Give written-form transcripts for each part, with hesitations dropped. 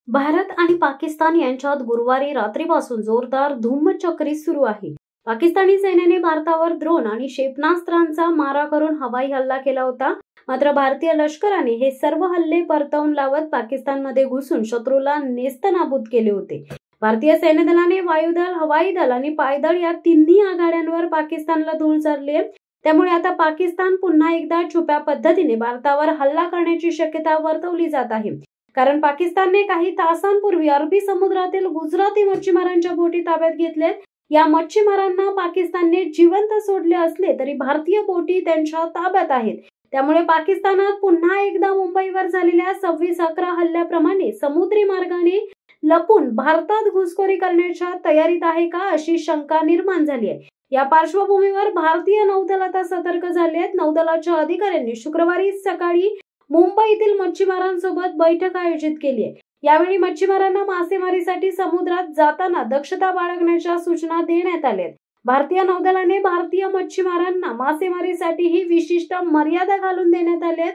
भारत आणि पाकिस्तान यांच्यात गुरुवारी रात्रीपासून जोरदार धुमचक्री सुरू आहे। पाकिस्तानी सैन्याने भारतावर ड्रोन आणि क्षेपणास्त्रांचा मारा करून हवाई हल्ला केला होता। मात्र भारतीय लष्कराने हे सर्व हल्ले परतवून लावत पाकिस्तानमध्ये घुसून शत्रूला नेस्तनाबूत केले होते। भारतीय सैन्य दलाने वायुदल, हवाई दल आणि पायदळ या तिन्ही आघाड्यांवर पाकिस्तानला धूळ चारली आहे। त्यामुळे आता पाकिस्तान पुन्हा एकदा छुप्या पद्धतीने भारतावर हल्ला करण्याची शक्यता वर्तवली जात आहे। कारण पाकिस्तानने काही तासांपूर्वी अरबी समुद्रातील गुजराती मच्छीमारांच्या बोटी ताब्यात घेतल्यात। या मच्छीमारांना पाकिस्तानने जिवंत सोडले असले तरी भारतीय बोटी त्यांच्या ताब्यात आहेत। त्यामुळे पाकिस्तानात पुन्हा एकदा मुंबईवर झालेल्या 26/11 हल्ल्याप्रमाणे समुद्री मार्गाने लपून भारतात घुसखोरी करण्याच्या तयारीत आहे का, अशी शंका निर्माण झाली आहे। या पार्श्वभूमीवर भारतीय नौदल आता सतर्क झाले आहेत। नौदलाच्या अधिकाऱ्यांनी शुक्रवारी सकाळी मुंबईतील मच्छीमारांसोबत बैठक आयोजित केली आहे। यावेळी मच्छीमारांना मासेमारीसाठी समुद्रात जाताना दक्षता बाळगण्याच्या सूचना देण्यात आल्या आहेत। भारतीय नौदलाने भारतीय मच्छीमारांना मासेमारीसाठी ही विशिष्ट मर्यादा घालून देण्यात आली आहे।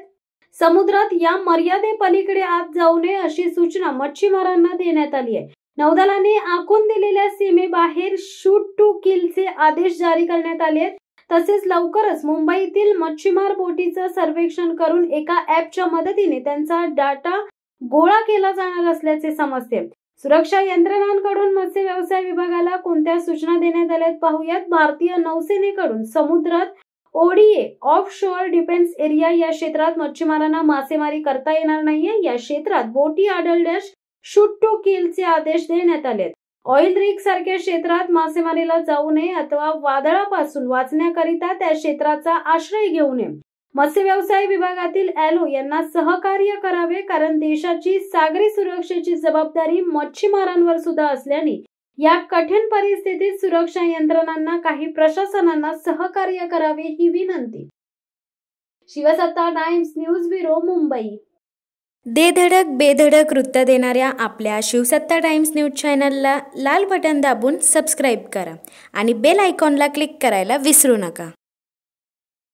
समुद्रात या मर्यादेपलीकडे आत जाऊ नये अशी सूचना मच्छीमारांना देण्यात आली आहे। नौदलाने आखून दिलेल्या सीमेबाहेर शूट टू किलचे आदेश जारी करण्यात आले आहेत। तसेच लवकरच मुंबईतील मच्छीमार बोटीचं सर्वेक्षण करून एका ॲपच्या मदतीने त्यांचा डाटा गोळा केला जाणार असल्याचे समजते। सुरक्षा यंत्रणांकडून मत्स्य व्यवसाय विभागाला कोणत्या सूचना देण्यात आल्यात पाहूयात। भारतीय नौसेनेकडून समुद्रात ODA of shore defence area या क्षेत्रात मच्छीमारांना मासेमारी करता येणार नाहीये। या क्षेत्रात बोटी आढळल्यास शूट टू किलचे आदेश देण्यात आलेत। ऑइल रिग सारख्या क्षेत्रात मासेमारीला जाऊ नये अथवा वादळापासून वाचण्याकरिता त्या क्षेत्राचा आश्रय घेऊ नये। मत्स्य व्यवसाय विभागातील एलओ यांना सहकार्य करावे, कारण देशाची सागरी सुरक्षेची जबाबदारी मच्छीमारांवर सुद्धा असल्याने या कठीण परिस्थितीत सुरक्षा यंत्रणांना काही प्रशासनांना सहकार्य करावे ही विनंती। शिवसत्ता टाइम्स न्यूज ब्युरो, मुंबई। दे धडक बेधडक वृत्त देणाऱ्या आपल्या शिवसत्ता टाइम्स न्यूज चॅनलला लाल बटन दाबून सबस्क्राईब करा आणि बेल आयकॉनला क्लिक करायला विसरू नका।